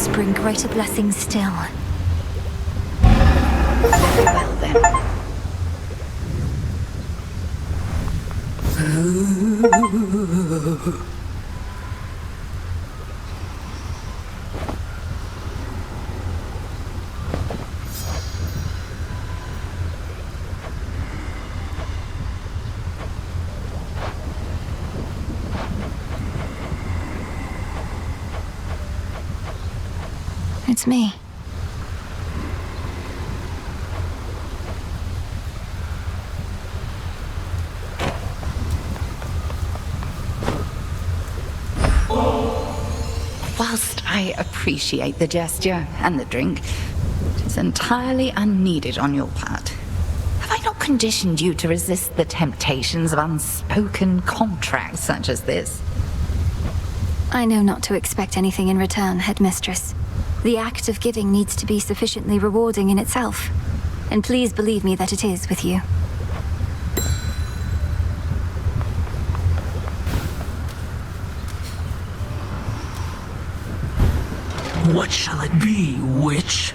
perhaps bring greater blessings still. Very well then. It's me. Whilst I appreciate the gesture and the drink, it is entirely unneeded on your part. Have I not conditioned you to resist the temptations of unspoken contracts such as this? I know not to expect anything in return, Headmistress. The act of giving needs to be sufficiently rewarding in itself. And please believe me that it is with you. What shall it be, witch?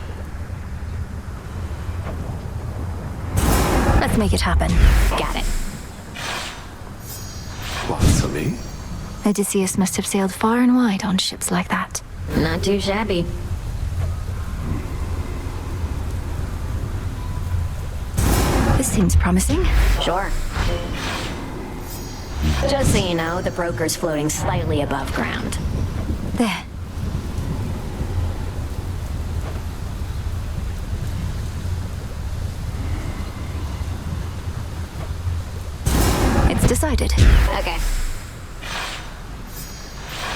Let's make it happen. Got it. What's for me? Odysseus must have sailed far and wide on ships like that. Not too shabby. This seems promising. Sure. Just so you know, the broker's floating slightly above ground. There. It's decided. Okay.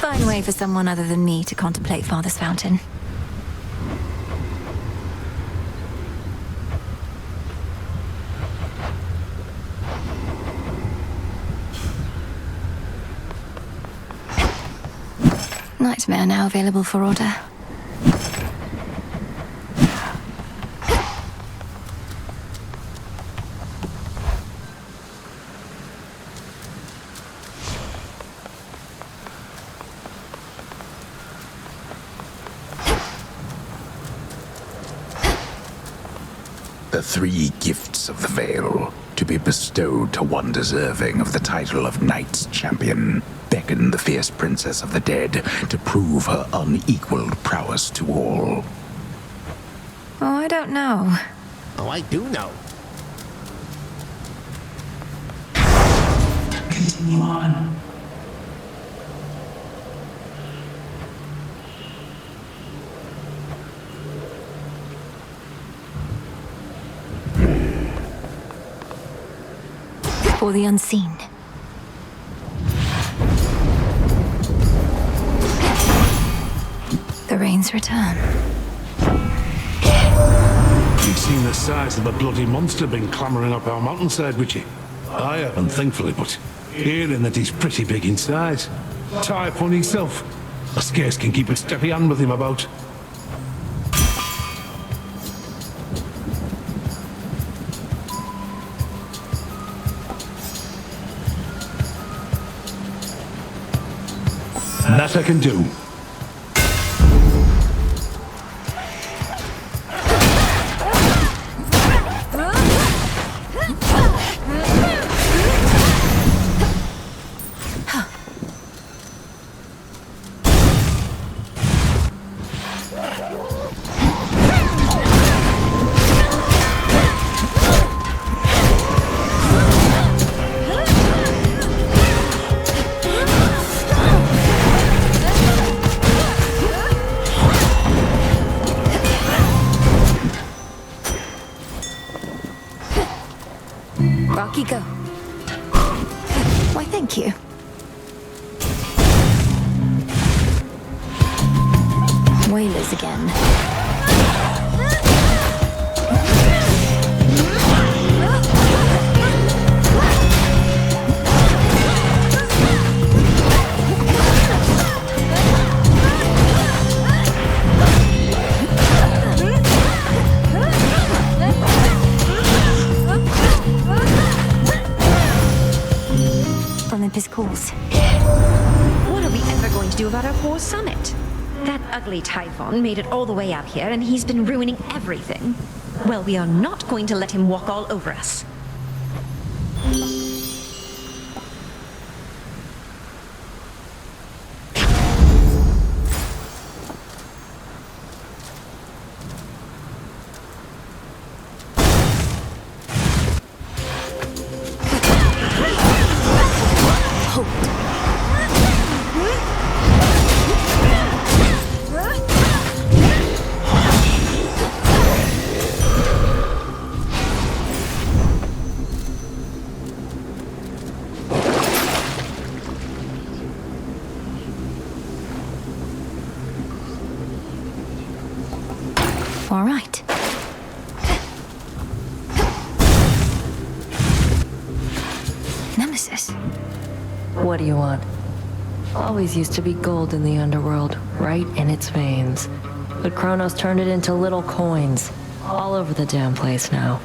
Fine way for someone other than me to contemplate Father's Fountain. Nightmare now available for order. The 3 gifts of the Veil, to be bestowed to one deserving of the title of Knight's Champion, beckon the fierce princess of the dead to prove her unequaled prowess to all. Oh, I don't know. Oh, I do know. Continue on. For the unseen. The rains return. You've seen the size of the bloody monster been clambering up our mountainside, would you? I haven't, thankfully, but hearing that he's pretty big in size. Tie upon himself. I scarce can keep a steady hand with him about. That I can do. Rocky, go. Why, thank you. Whalers again. Olympus calls. What are we ever going to do about our poor summit? That ugly Typhon made it all the way out here, and he's been ruining everything. Well, we are not going to let him walk all over us. All right. Nemesis. What do you want? Always used to be gold in the underworld, right in its veins. But Kronos turned it into little coins. All over the damn place now.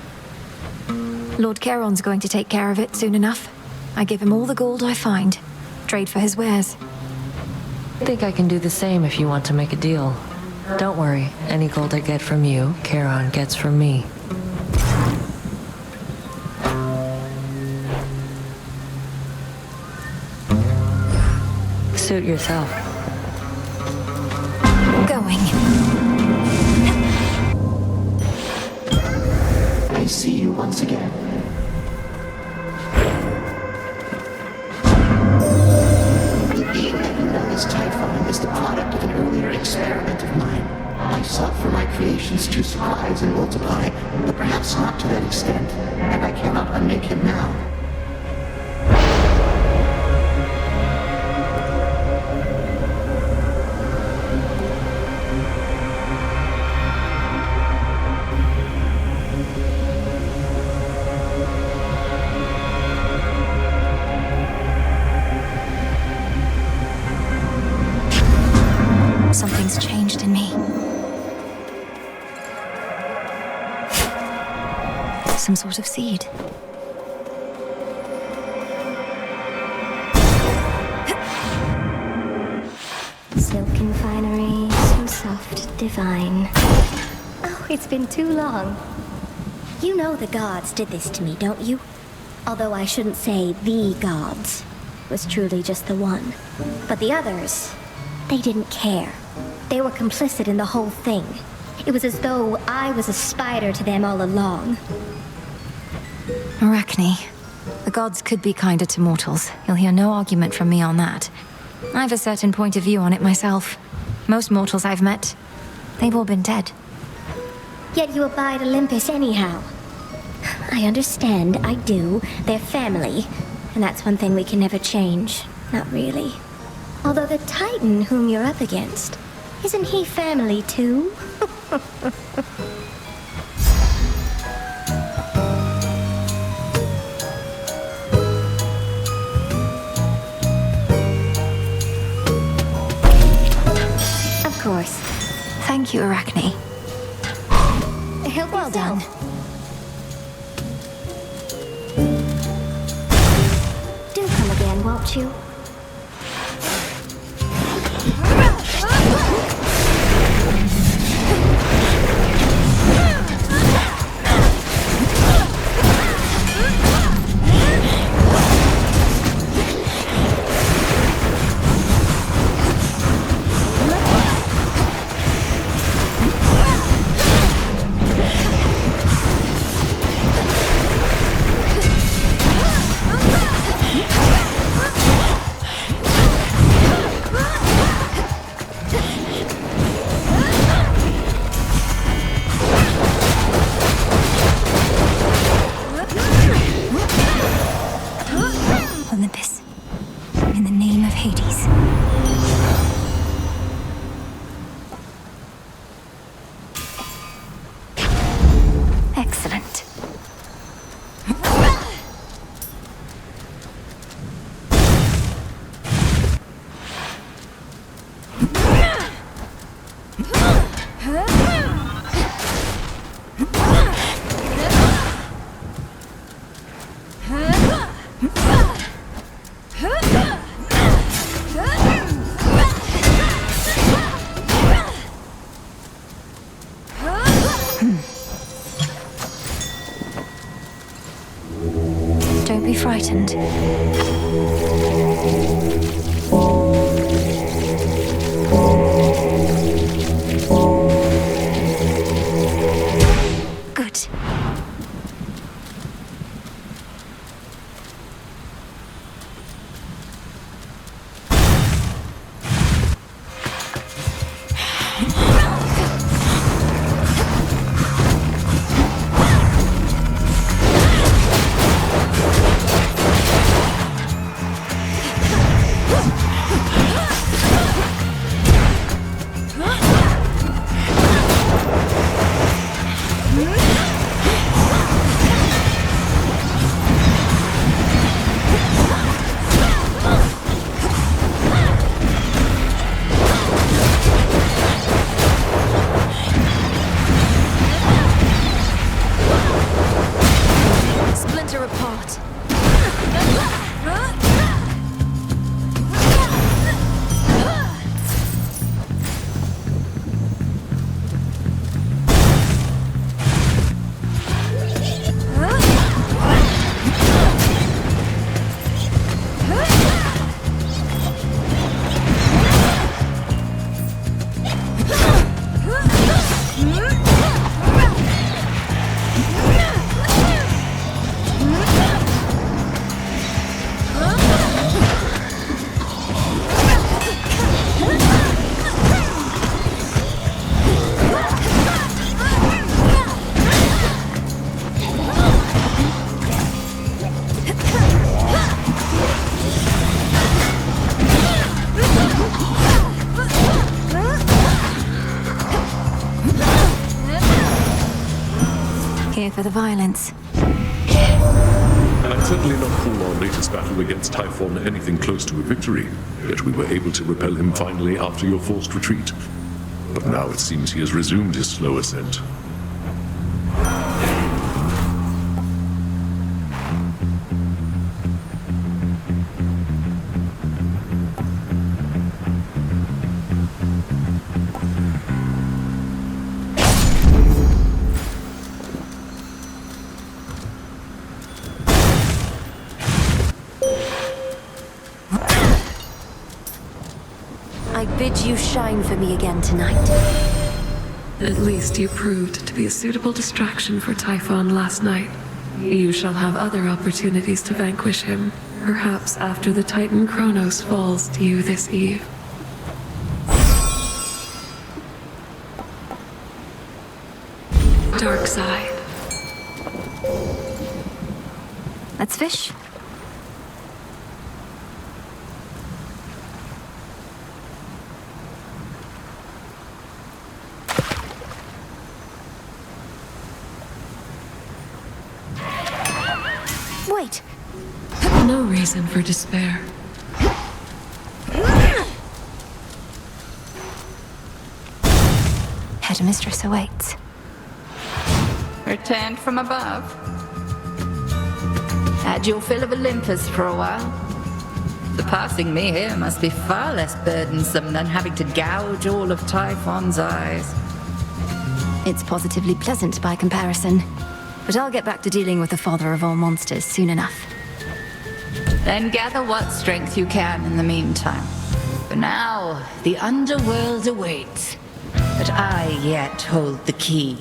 Lord Charon's going to take care of it soon enough. I give him all the gold I find. Trade for his wares. Think I can do the same if you want to make a deal. Don't worry, any gold I get from you, Charon gets from me. Suit yourself. Going. I see you once again. The being that you know as Typhon is the product of an earlier experiment of mine. I sought for my creations to surprise and multiply, but perhaps not to that extent, and I cannot unmake him now. Something's changed in me. Some sort of seed. Silken finery, so soft, divine. Oh, it's been too long. You know the gods did this to me, don't you? Although I shouldn't say the gods. It was truly just the one. But the others, they didn't care. They were complicit in the whole thing. It was as though I was a spider to them all along. Arachne. The gods could be kinder to mortals. You'll hear no argument from me on that. I've a certain point of view on it myself. Most mortals I've met, they've all been dead. Yet you abide Olympus anyhow. I understand, I do. They're family. And that's one thing we can never change. Not really. Although the Titan whom you're up against, isn't he family too? Of course. Thank you, Arachne. Well done. Do come again, won't you? be frightened. Good. Splinter apart. Here for the violence. I'd certainly not call our latest battle against Typhon anything close to a victory, yet we were able to repel him finally after your forced retreat. But now it seems he has resumed his slow ascent. I bid you shine for me again tonight. At least you proved to be a suitable distraction for Typhon last night. You shall have other opportunities to vanquish him, perhaps after the Titan Kronos falls to you this eve. Dark side. Let's fish. Wait. No reason for despair. Headmistress awaits. Returned from above. Had your fill of Olympus for a while. Surpassing me here must be far less burdensome than having to gouge all of Typhon's eyes. It's positively pleasant by comparison. But I'll get back to dealing with the father of all monsters soon enough. Then gather what strength you can in the meantime. For now, the underworld awaits. But I yet hold the key.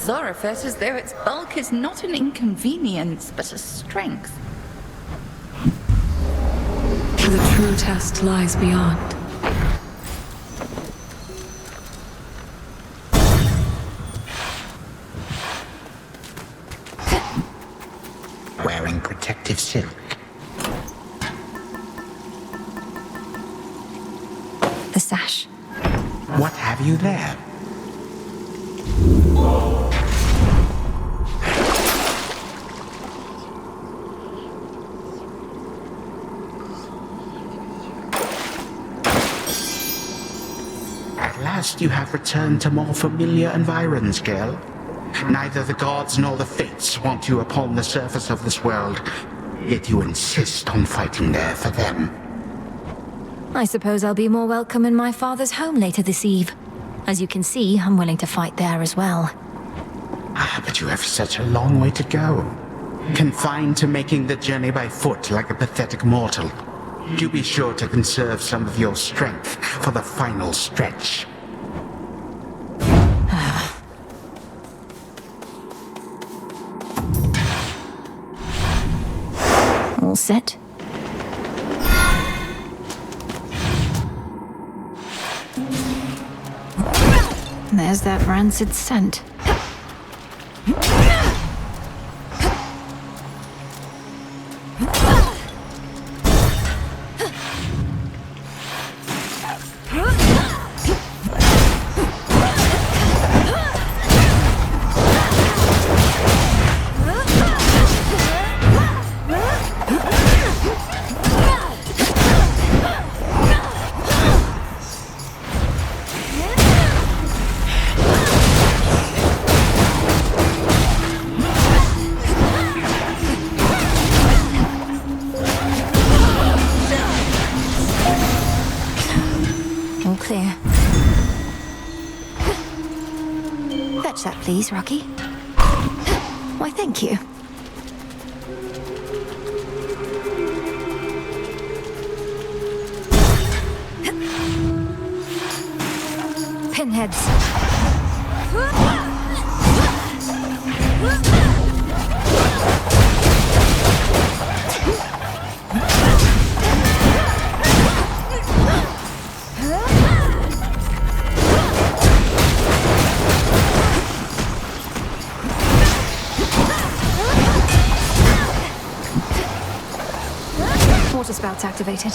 Zorifet as though its bulk is not an inconvenience, but a strength. The true test lies beyond. Wearing protective silk. The sash. What have you there? At last you have returned to more familiar environs, girl. Neither the gods nor the fates want you upon the surface of this world, yet you insist on fighting there for them. I suppose I'll be more welcome in my father's home later this eve. As you can see, I'm willing to fight there as well. Ah, but you have such a long way to go. Confined to making the journey by foot like a pathetic mortal. Do be sure to conserve some of your strength for the final stretch. All set? There's that rancid scent. Clear. Fetch that, please, Rocky. Why, thank you. Pinheads. Water spouts activated.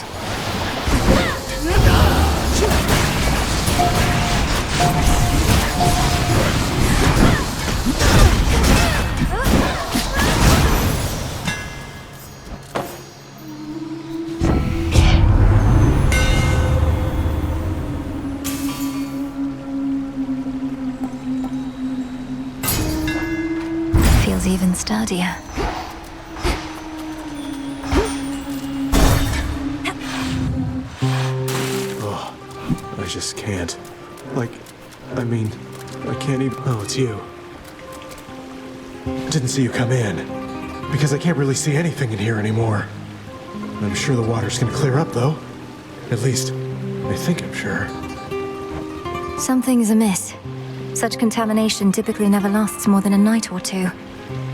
Feels even sturdier. I just can't. I can't even... Oh, it's you. I didn't see you come in. Because I can't really see anything in here anymore. I'm sure the water's gonna clear up, though. At least, I think I'm sure. Something's amiss. Such contamination typically never lasts more than a night or two.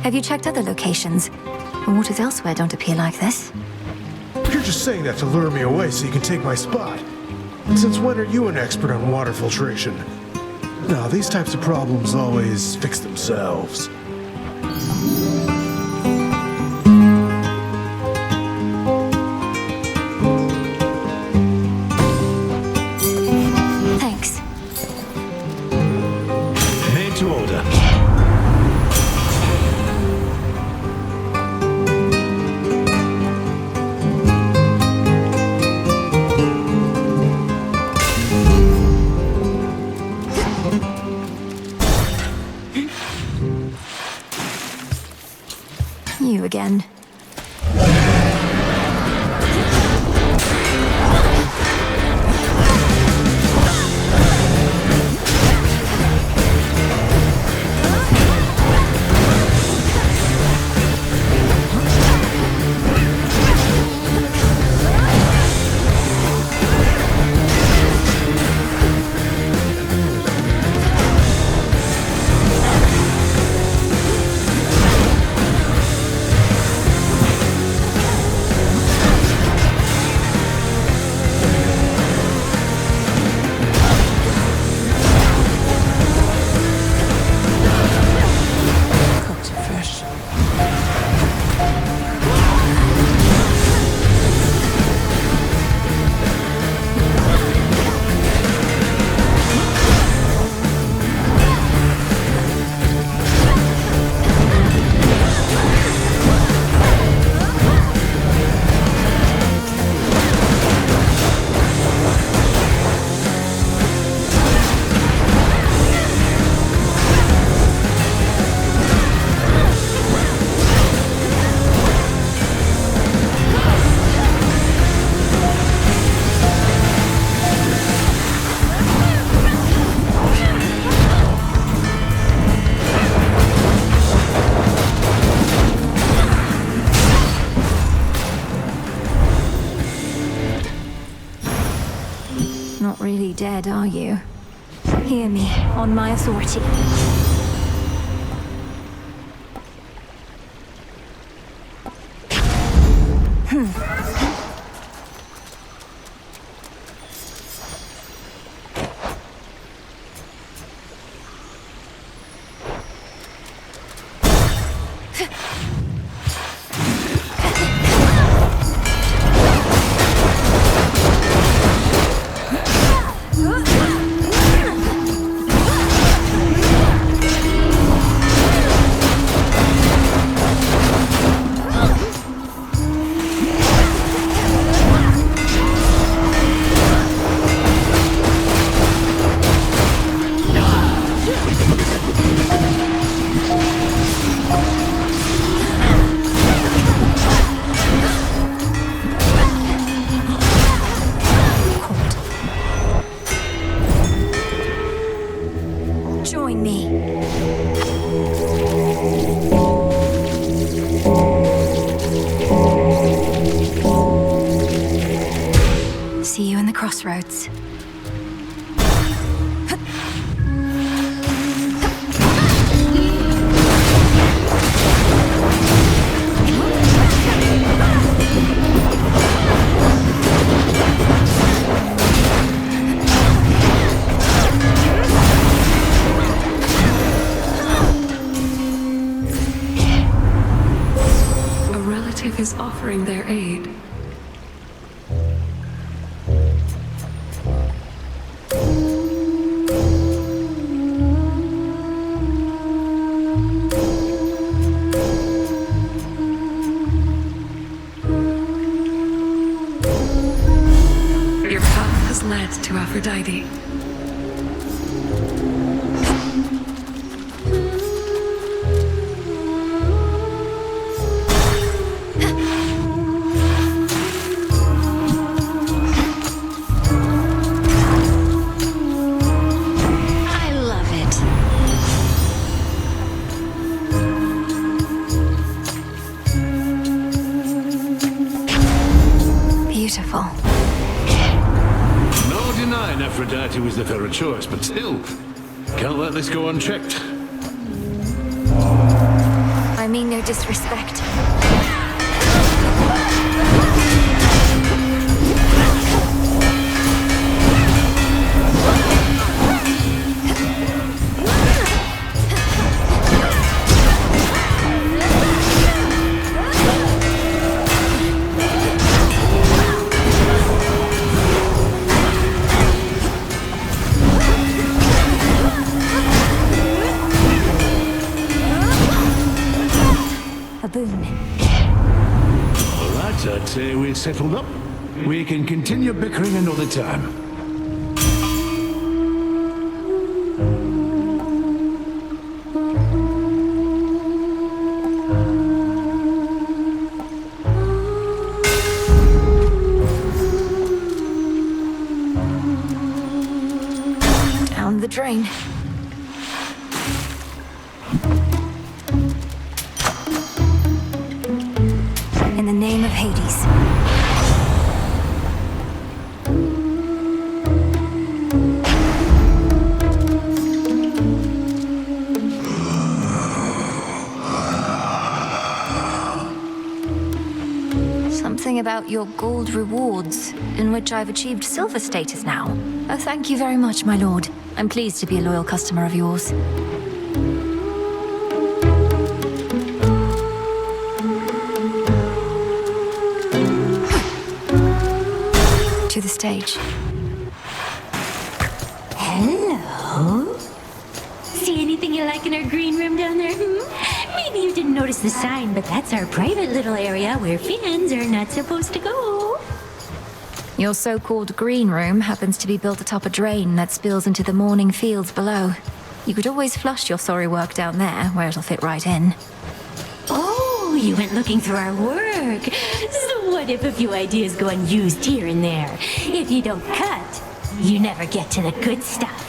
Have you checked other locations? The waters elsewhere don't appear like this. You're just saying that to lure me away so you can take my spot. Since when are you an expert on water filtration? No, these types of problems always fix themselves. Thanks. Made to order. You again. really dead, are you? Hear me, on my authority. Join me. See you in the crossroads. Is offering their aid. Your path has led to Aphrodite. Beautiful. No denying Aphrodite was the fairer choice, but still, can't let this go unchecked. I mean no disrespect. A boon. All right, I'd say we're settled up. We can continue bickering another time. Down the drain. In the name of Hades. Something about your gold rewards, in which I've achieved silver status now. Oh, thank you very much, my lord. I'm pleased to be a loyal customer of yours. To the stage. Hello? See anything you like in our green room down there? Maybe you didn't notice the sign, but that's our private little area where fans are not supposed to go. Your so-called green room happens to be built atop a drain that spills into the morning fields below. You could always flush your sorry work down there, where it'll fit right in. Oh, you went looking through our work. So what if a few ideas go unused here and there? If you don't cut, you never get to the good stuff.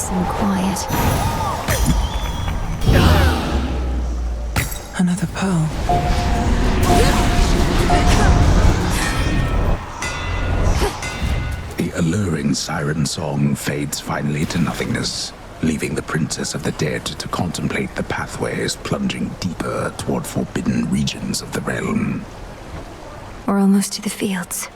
peace and quiet. Another pearl. The alluring siren song fades finally to nothingness, leaving the Princess of the Dead to contemplate the pathways plunging deeper toward forbidden regions of the realm. We're almost to the fields.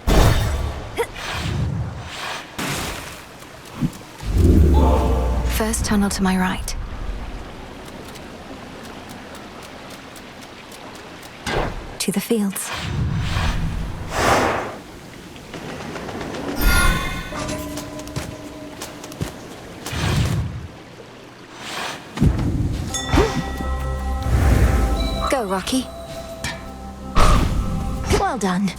First tunnel to my right. To the fields. Go, Rocky. Well done.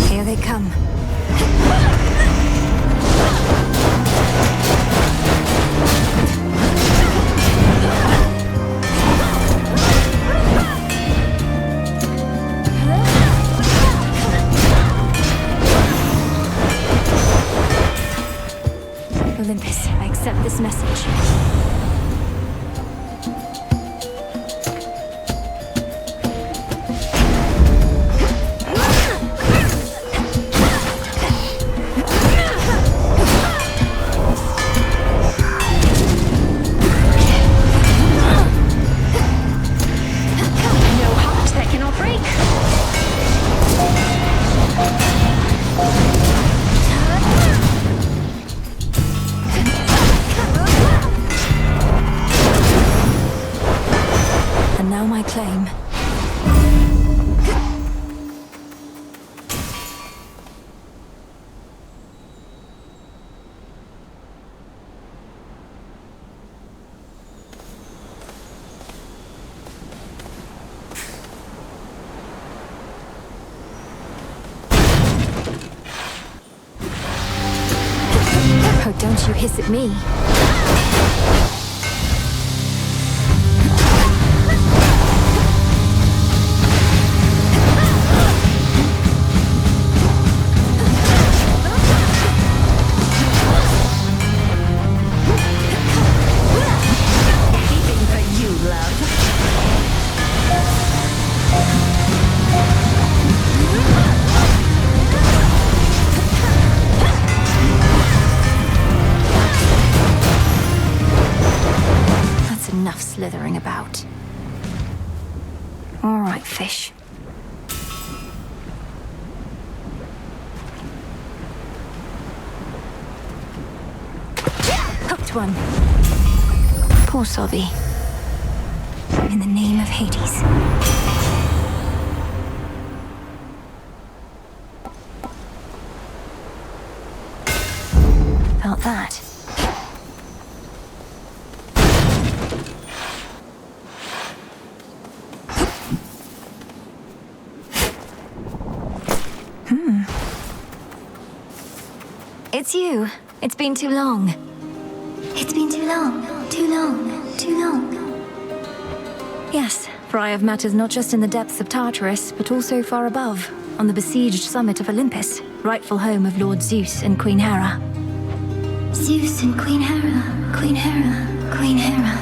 Here they come. Olympus, I accept this message. No heart that cannot break. And now my claim. Oh, don't you hiss at me. Anything for you, love. That's enough slithering about. All right, fish. Hooked one. Poor Sobby. In the name of Hades. Felt that. It's you. It's been too long. It's been too long, too long, too long. Yes, for I have matters not just in the depths of Tartarus, but also far above, on the besieged summit of Olympus, rightful home of Lord Zeus and Queen Hera. Zeus and Queen Hera, Queen Hera, Queen Hera.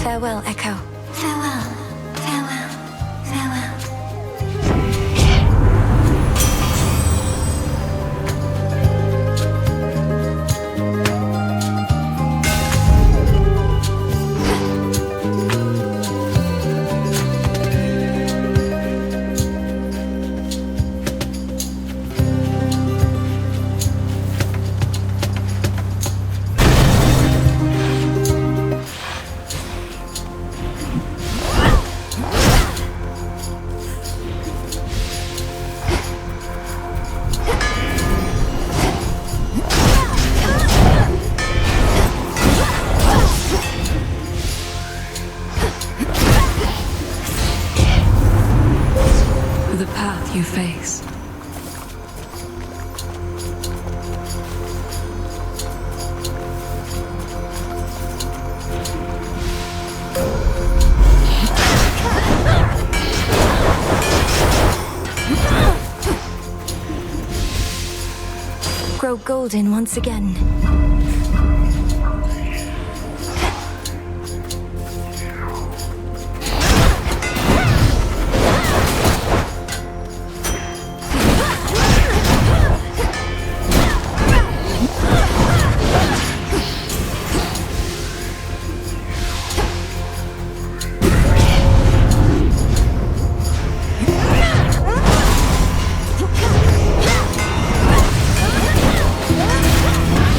Farewell, Echo. Farewell, farewell, farewell. grow golden once again.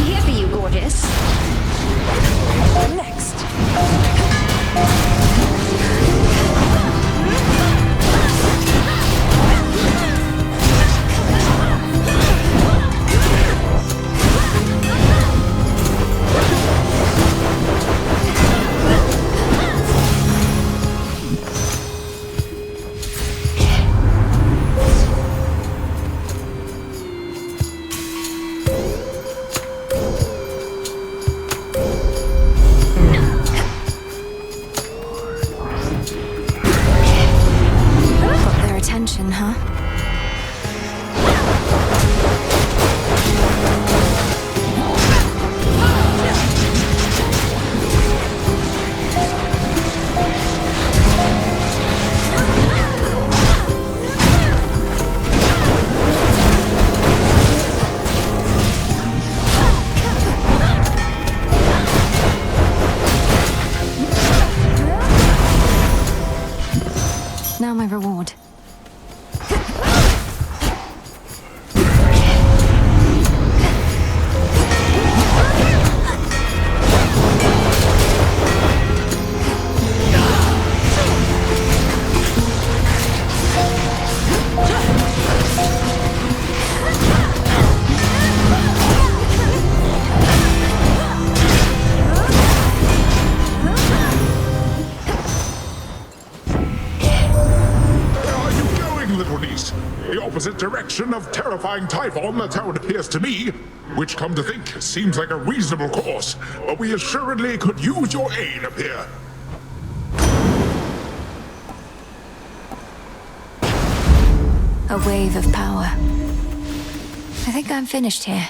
Here for you, gorgeous. Next. Got their attention, huh? Now my reward. Where are you going, little niece? The opposite direction of terrifying Typhon, that's how it appears to me. Which, come to think, seems like a reasonable course. But we assuredly could use your aid up here. A wave of power. I think I'm finished here.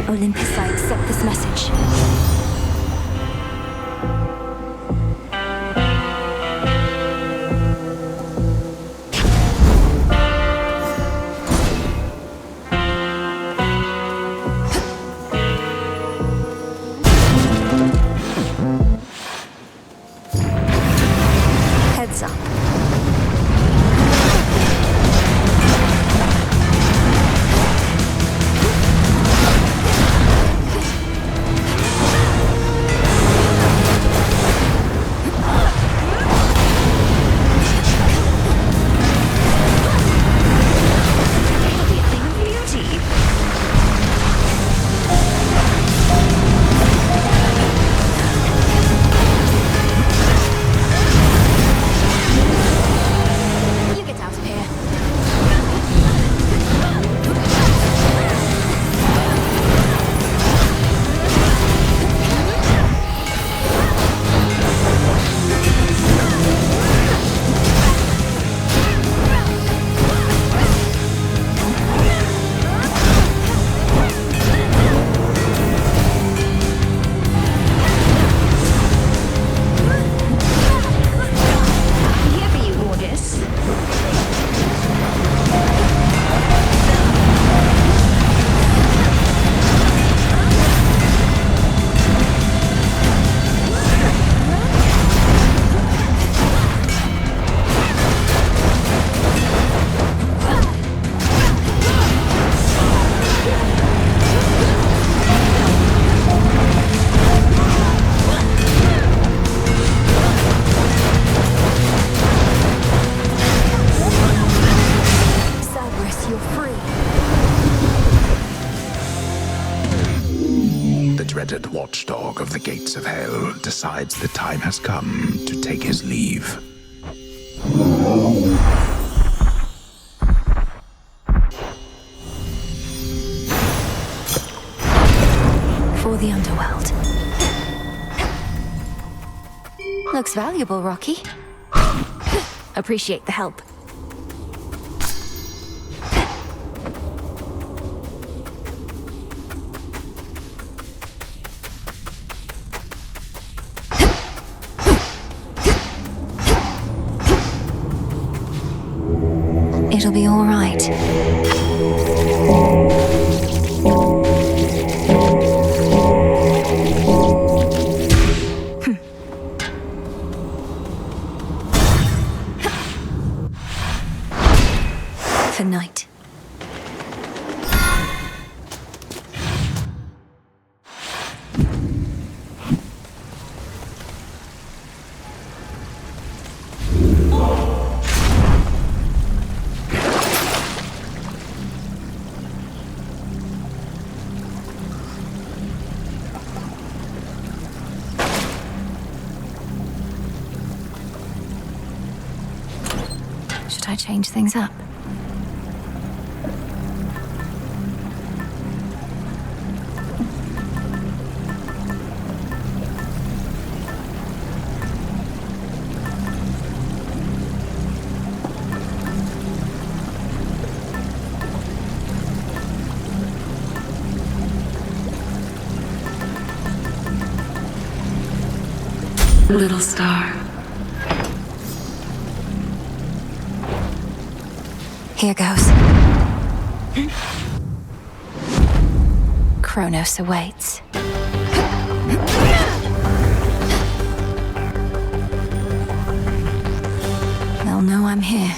Olympus, I accept this message. Heads up. You get out of here. Here for you, gorgeous. Cerberus, you're free. The dreaded watchdog of the gates of hell decides the time has come to take his leave. For the underworld. Looks valuable, Rocky. Appreciate the help. It'll be all right. For night. Should I change things up? Little star. Here goes. Kronos awaits. They'll know I'm here.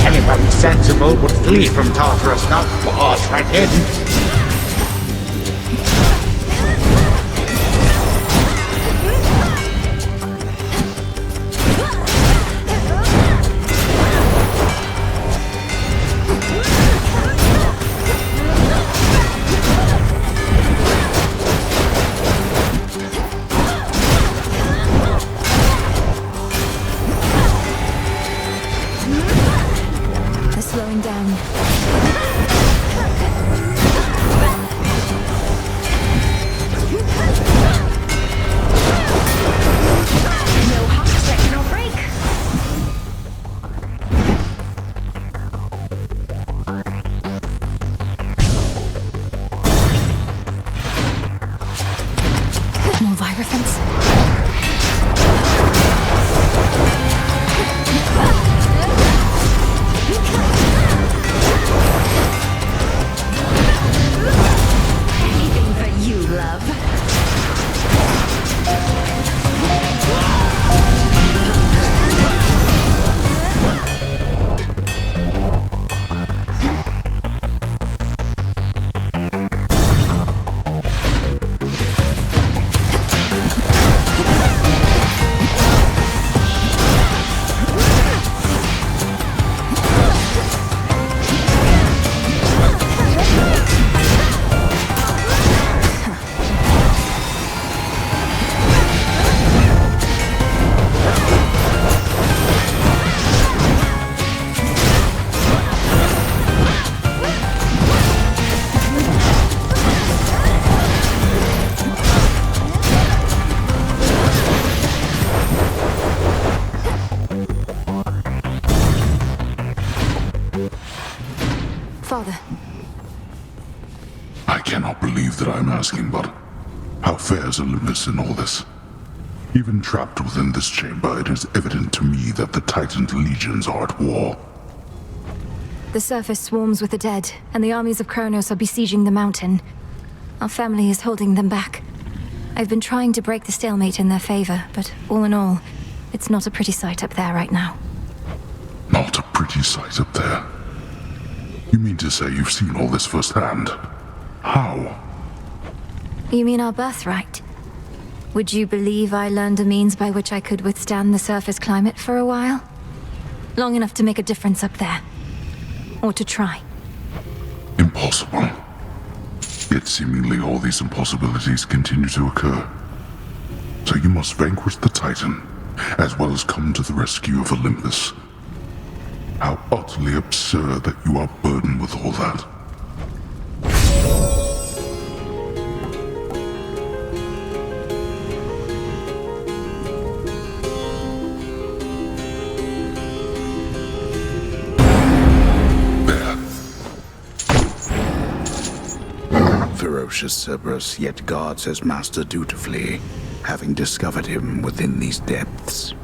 Anyone sensible would flee from Tartarus, not barge right in. They're slowing down. No hop, stretch, no break. More Virophants. Anything for you, love. Father. I cannot believe that I'm asking, but how fares Olympus in all this? Even trapped within this chamber, it is evident to me that the Titan's legions are at war. The surface swarms with the dead, and the armies of Kronos are besieging the mountain. Our family is holding them back. I've been trying to break the stalemate in their favor, but all in all, it's not a pretty sight up there right now. Not a pretty sight up there. You mean to say you've seen all this firsthand? How? You mean our birthright? Would you believe I learned a means by which I could withstand the surface climate for a while? Long enough to make a difference up there. Or to try. Impossible. Yet seemingly all these impossibilities continue to occur. So you must vanquish the Titan, as well as come to the rescue of Olympus. How utterly absurd that you are burdened with all that. ferocious Cerberus yet guards his master dutifully, having discovered him within these depths.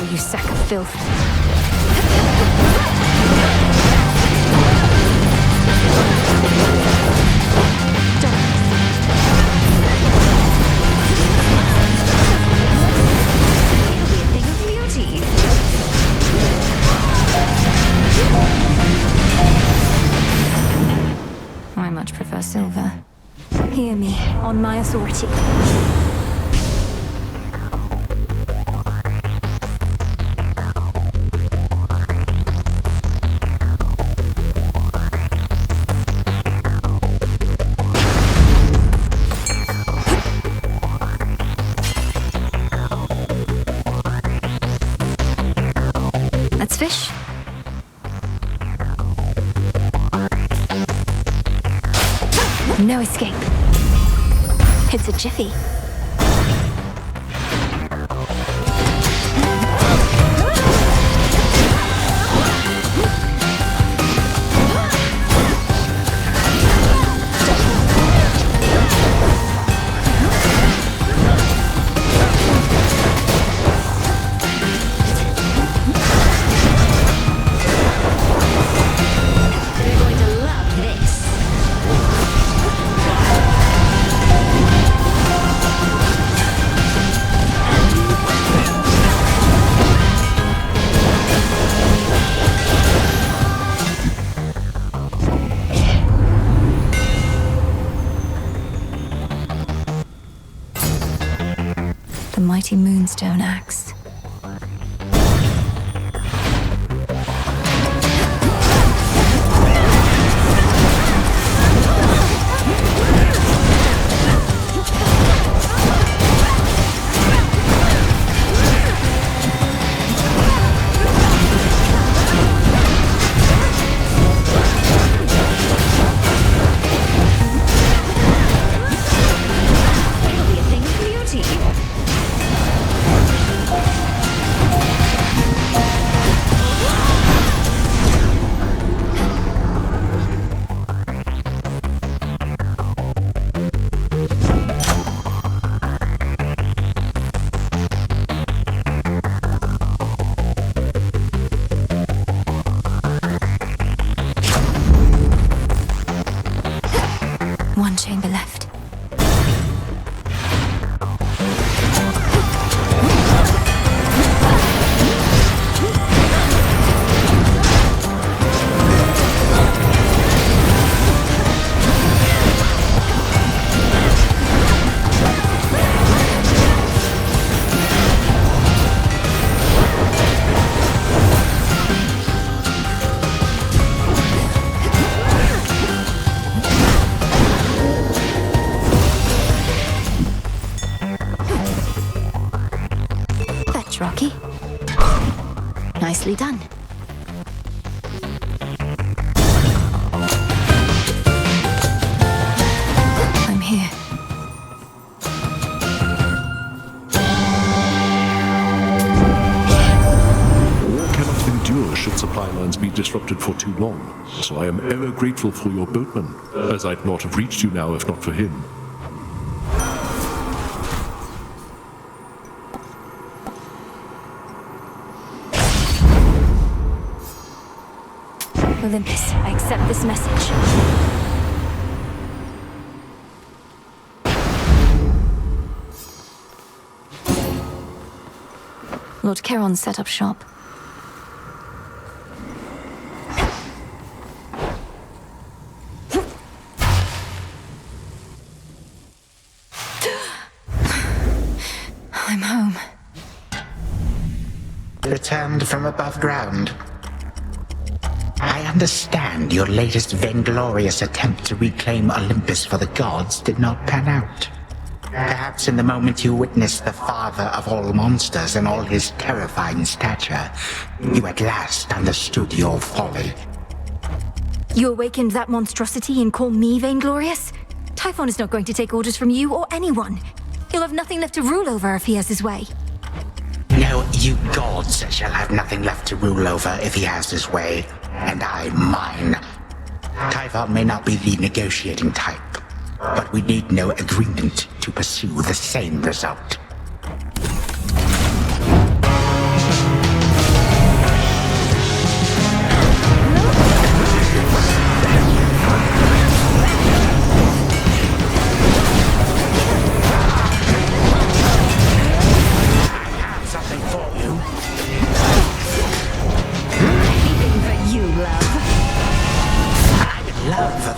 You sack of filth. I much prefer silver. Hear me, on my authority. Fish? No escape. It's a jiffy. The mighty Moonstone Axe. One chamber left. Rocky. Nicely done. I'm here. timelines be disrupted for too long, so I am ever grateful for your boatman, as I'd not have reached you now if not for him. Olympus, I accept this message. Lord Charon set up shop. I'm home. Returned from above ground. I understand your latest vainglorious attempt to reclaim Olympus for the gods did not pan out. Perhaps in the moment you witnessed the father of all monsters in all his terrifying stature, you at last understood your folly. You awakened that monstrosity and call me vainglorious? Typhon is not going to take orders from you or anyone. He'll have nothing left to rule over if he has his way. No, you gods shall have nothing left to rule over if he has his way, and I mine. Typhon may not be the negotiating type, but we need no agreement to pursue the same result.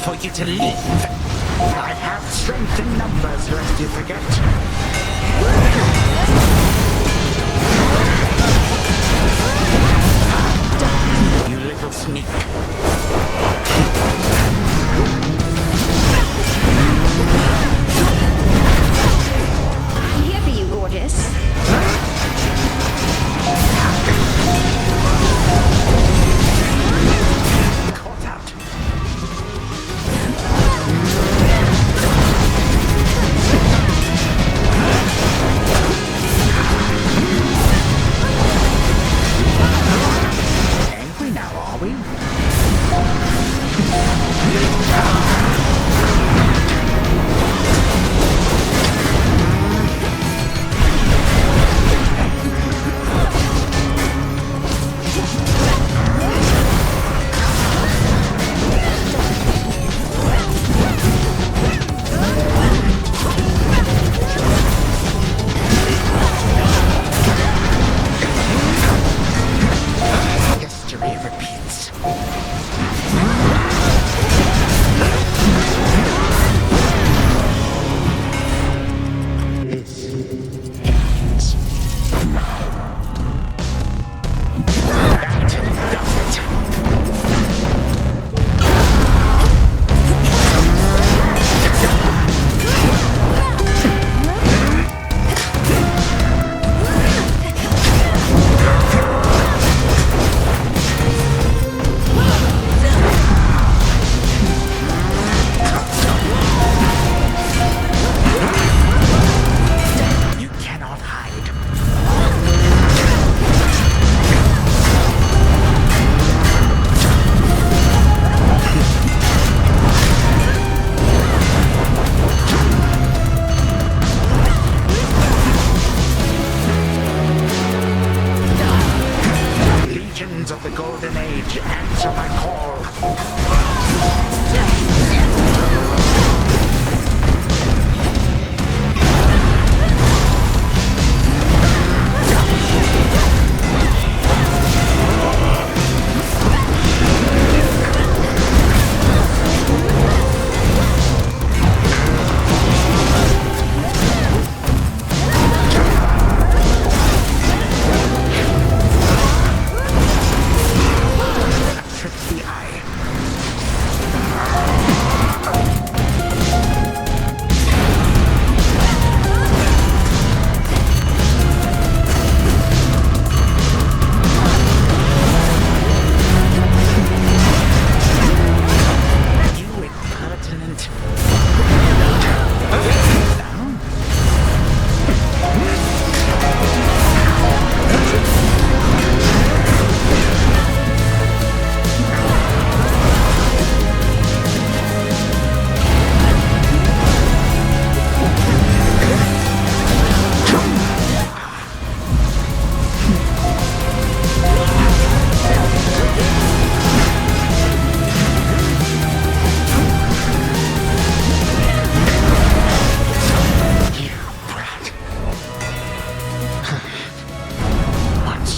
For you to leave. I have strength in numbers, lest you forget. You little sneak. I'm here for you, gorgeous.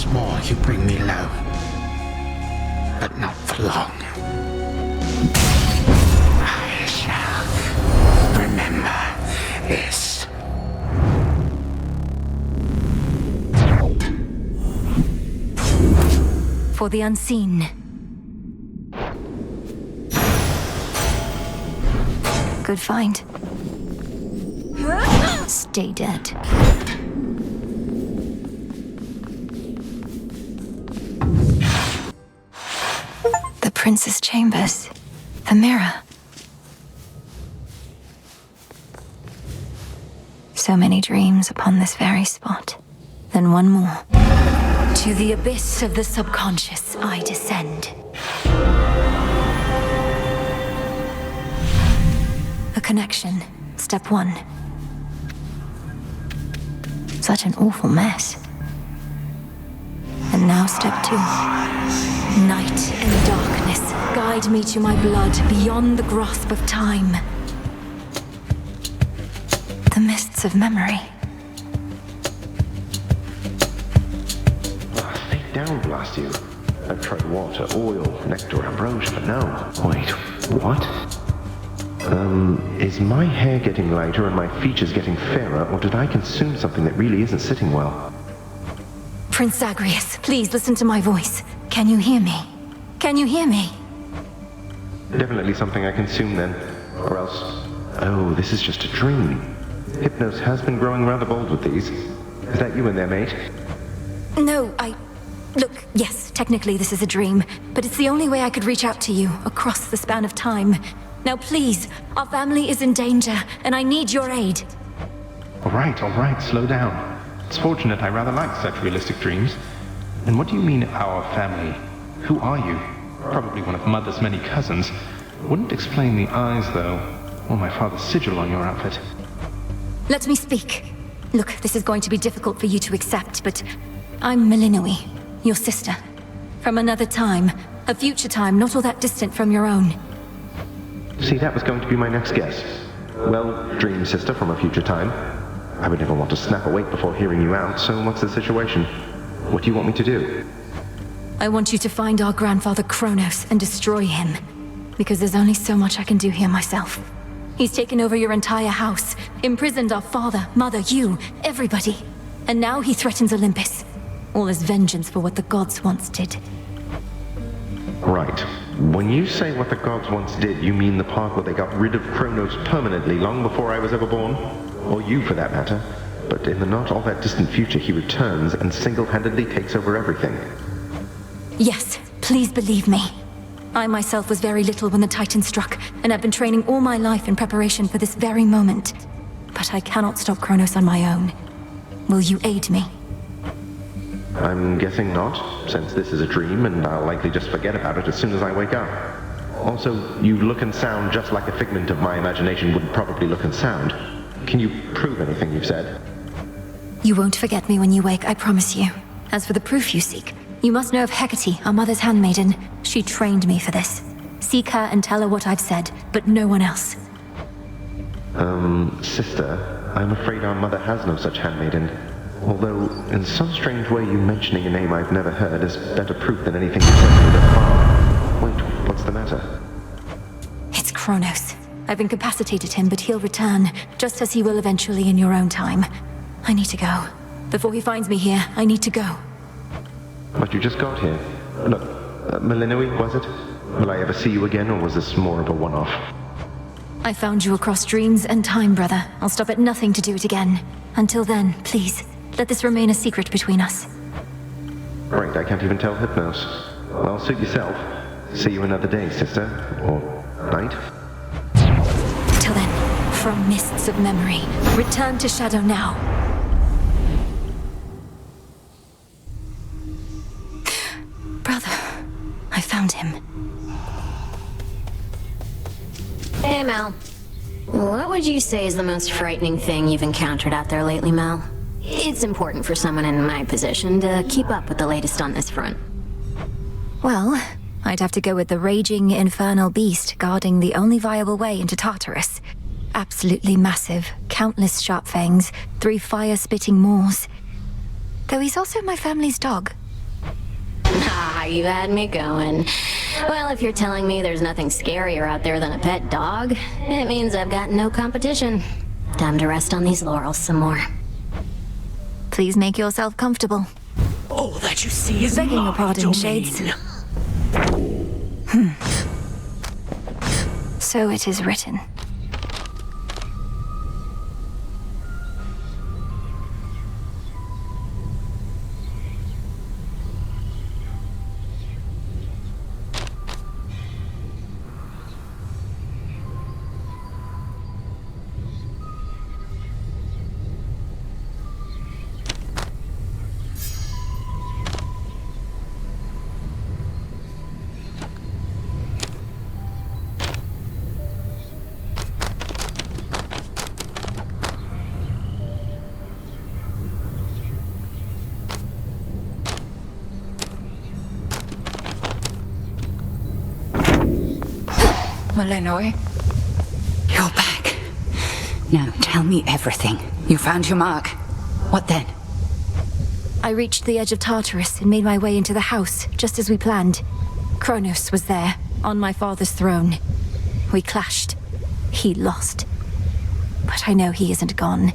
Once more you bring me low. But not for long. I shall remember this. For the unseen. Good find. Stay dead. The Prince's chambers. The mirror. So many dreams upon this very spot. Then one more. To the abyss of the subconscious I descend. A connection. Step 1. Such an awful mess. And now step 2. Night and darkness guide me to my blood beyond the grasp of time. The mists of memory. Stay down, blast you. I've tried water, oil, nectar, ambrosia, but no. Wait, what? Is my hair getting lighter and my features getting fairer, or did I consume something that really isn't sitting well? Prince Zagreus, please listen to my voice. Can you hear me? Can you hear me? Definitely something I consumed then. Or else... Oh, this is just a dream. Hypnos has been growing rather bold with these. Is that you in there, mate? No, Look, yes, technically this is a dream, but it's the only way I could reach out to you, across the span of time. Now please, our family is in danger, and I need your aid. All right, slow down. It's fortunate I rather like such realistic dreams. And what do you mean, our family? Who are you? Probably one of Mother's many cousins. Wouldn't explain the eyes, though, or my father's sigil on your outfit. Let me speak. Look, this is going to be difficult for you to accept, but I'm Melinoi, your sister. From another time, a future time not all that distant from your own. See, that was going to be my next guess. Well, dream sister from a future time. I would never want to snap awake before hearing you out, so what's the situation? What do you want me to do? I want you to find our grandfather Kronos and destroy him. Because there's only so much I can do here myself. He's taken over your entire house, imprisoned our father, mother, you, everybody. And now he threatens Olympus. All as vengeance for what the gods once did. Right. When you say what the gods once did, you mean the part where they got rid of Kronos permanently long before I was ever born? Or you, for that matter. But in the not all that distant future, he returns and single-handedly takes over everything. Yes, please believe me. I myself was very little when the Titan struck, and I've been training all my life in preparation for this very moment. But I cannot stop Kronos on my own. Will you aid me? I'm guessing not, since this is a dream, and I'll likely just forget about it as soon as I wake up. Also, you look and sound just like a figment of my imagination would probably look and sound. Can you prove anything you've said? You won't forget me when you wake, I promise you. As for the proof you seek, you must know of Hecate, our mother's handmaiden. She trained me for this. Seek her and tell her what I've said, but no one else. Sister, I'm afraid our mother has no such handmaiden. Although, in some strange way, you mentioning a name I've never heard is better proof than anything you've said to me thus far. Wait, what's the matter? It's Kronos. I've incapacitated him, but he'll return, just as he will eventually in your own time. I need to go. Before he finds me here, I need to go. But you just got here. Look, Melinoi, was it? Will I ever see you again, or was this more of a one-off? I found you across dreams and time, brother. I'll stop at nothing to do it again. Until then, please, let this remain a secret between us. Right, I can't even tell Hypnos. Well, suit yourself. See you another day, sister. Or night. Till then, from mists of memory, return to Shadow now. Brother, I found him. Hey, Mel. What would you say is the most frightening thing you've encountered out there lately, Mel? It's important for someone in my position to keep up with the latest on this front. Well, I'd have to go with the raging infernal beast guarding the only viable way into Tartarus. Absolutely massive, countless sharp fangs, 3 fire-spitting maws. Though he's also my family's dog. You had me going. Well, if you're telling me there's nothing scarier out there than a pet dog, it means I've got no competition. Time to rest on these laurels some more. Please make yourself comfortable. All that you see is Begging your my pardon, domain. Shades. So it is written. Malinois, you're back. Now tell me everything. You found your mark. What then? I reached the edge of Tartarus and made my way into the house, just as we planned. Kronos was there, on my father's throne. We clashed. He lost. But I know he isn't gone,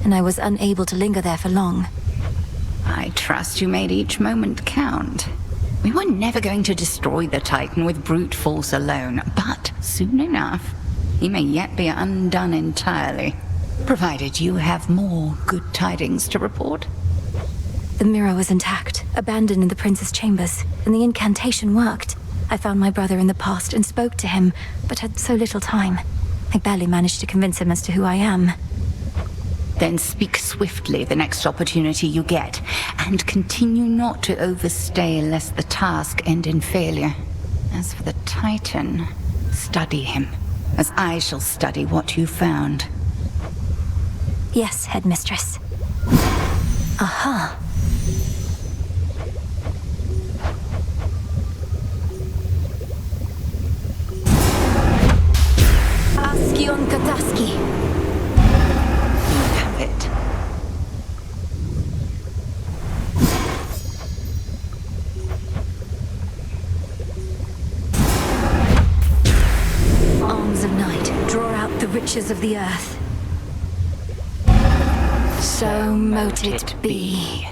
and I was unable to linger there for long. I trust you made each moment count. We were never going to destroy the Titan with brute force alone, but soon enough, he may yet be undone entirely, provided you have more good tidings to report. The mirror was intact, abandoned in the prince's chambers, and the incantation worked. I found my brother in the past and spoke to him, but had so little time. I barely managed to convince him as to who I am. Then speak swiftly the next opportunity you get, and continue not to overstay lest the task end in failure. As for the Titan, study him, as I shall study what you found. Yes, headmistress. Aha. Askion Kataski. Have it. Arms of night, draw out the riches of the earth. So mote it be.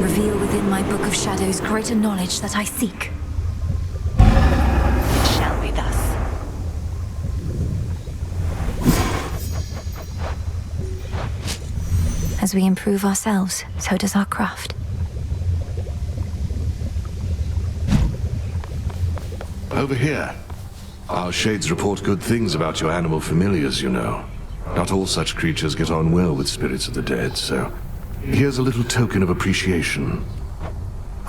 Reveal within my book of shadows greater knowledge that I seek. It shall be thus. As we improve ourselves, so does our craft. Over here. Our shades report good things about your animal familiars, you know. Not all such creatures get on well with spirits of the dead, so here's a little token of appreciation.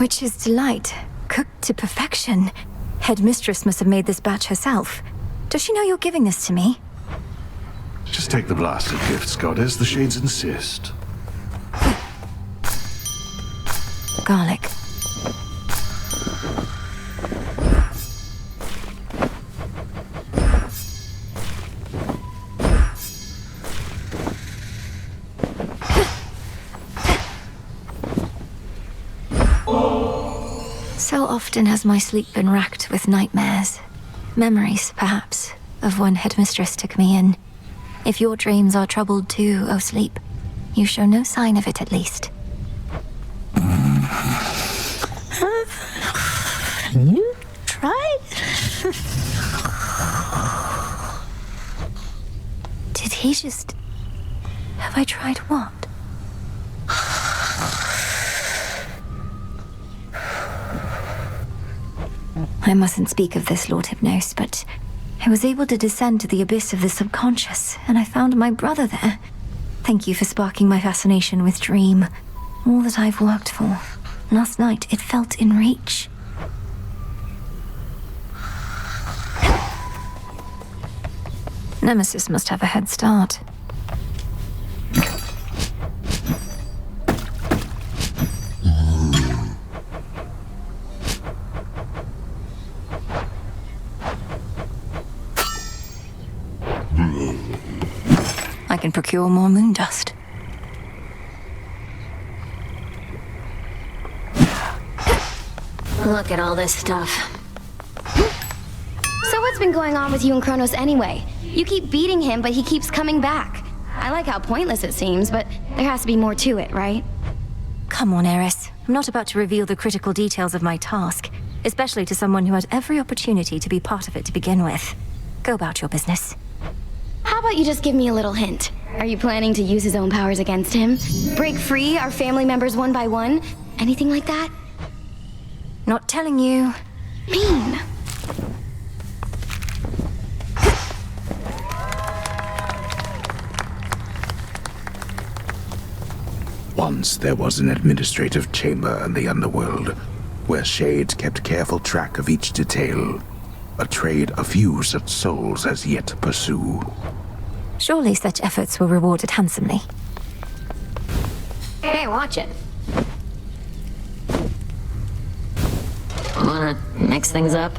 Witch's delight, cooked to perfection. Headmistress must have made this batch herself. Does she know you're giving this to me? Just take the blasted gifts, goddess. The shades insist. Garlic. So often has my sleep been racked with nightmares. Memories, perhaps, of when Headmistress took me in. If your dreams are troubled too, O sleep, you show no sign of it at least. You tried? Did he just... Have I tried what? I mustn't speak of this, Lord Hypnos, but I was able to descend to the abyss of the subconscious, and I found my brother there. Thank you for sparking my fascination with Dream. All that I've worked for. Last night, it felt in reach. Nemesis must have a head start. can procure more moon dust. Look at all this stuff. So what's been going on with you and Kronos anyway? You keep beating him, but he keeps coming back. I like how pointless it seems, but there has to be more to it, right? Come on, Eris. I'm not about to reveal the critical details of my task, especially to someone who had every opportunity to be part of it to begin with. Go about your business. How about you just give me a little hint? Are you planning to use his own powers against him? Break free our family members one by one? Anything like that? Not telling you. Mean. Once there was an administrative chamber in the underworld, where Shades kept careful track of each detail, a trade a few such souls has yet to pursue. Surely such efforts were rewarded handsomely. Hey, watch it. Wanna mix things up?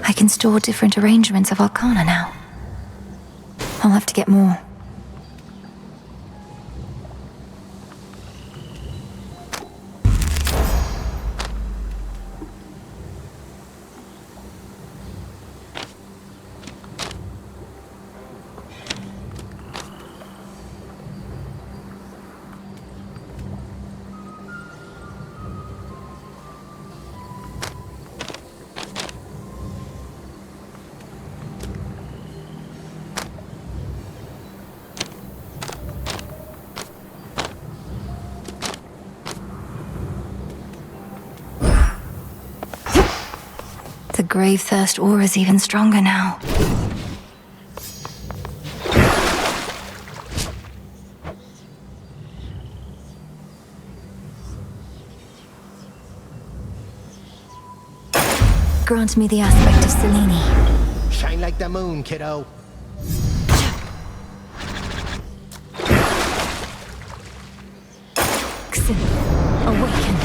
I can store different arrangements of Arcana now. I'll have to get more. The Grave Thirst aura's even stronger now. Grant me the aspect of Selene. Shine like the moon, kiddo. Xin, awaken.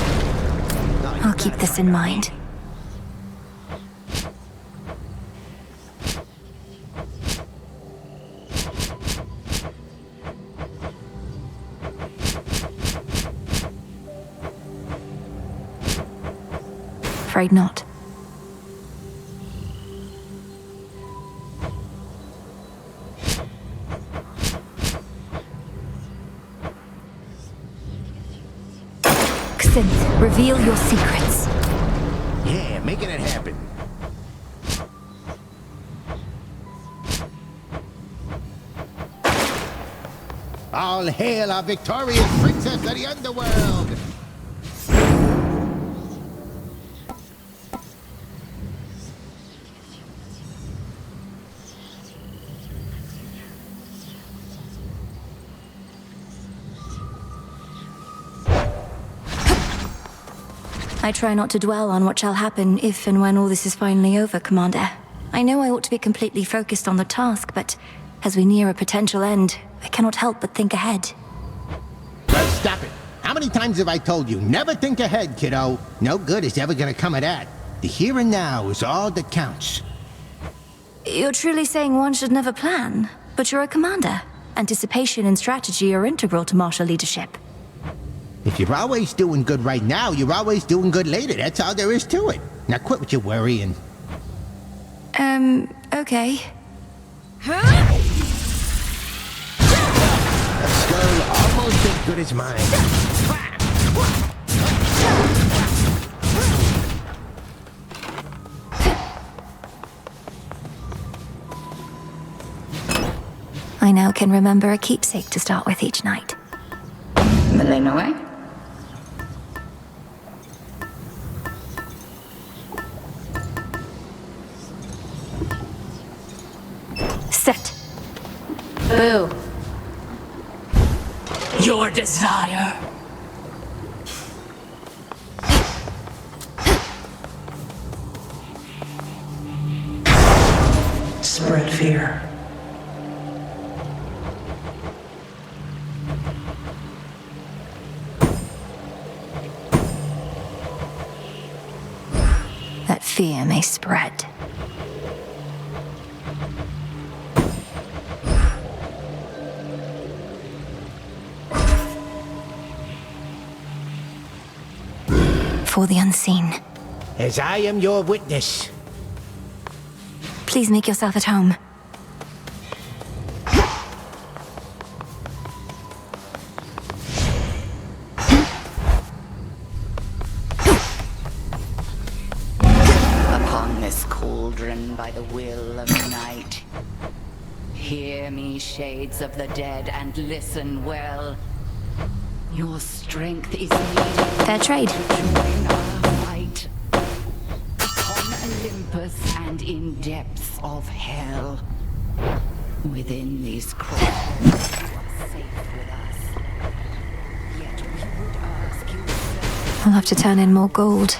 I'll keep this in mind. Afraid not. Xin, reveal your secrets. Yeah, making it happen. All hail our victorious princess of the underworld! I try not to dwell on what shall happen if and when all this is finally over, Commander. I know I ought to be completely focused on the task, but as we near a potential end, I cannot help but think ahead. Well, stop it. How many times have I told you, never think ahead, kiddo? No good is ever gonna come of that. The here and now is all that counts. You're truly saying one should never plan, but you're a commander. Anticipation and strategy are integral to martial leadership. If you're always doing good right now, you're always doing good later. That's all there is to it. Now quit with your worrying. Okay. A skull almost as good as mine. I now can remember a keepsake to start with each night. Milena way? Set. Boo. Your desire. Spread fear. may spread. For the unseen. As I am your witness. Please make yourself at home. Upon this cauldron by the will of night, hear me, shades of the dead, and listen well. Your strength is needed. Fair trade. To join our fight. Upon Olympus and in depths of hell. Within these crossroads, you are safe with us. Yet we would ask you, I'll have to turn in more gold.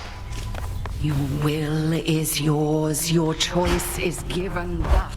your will is yours, your choice is given, but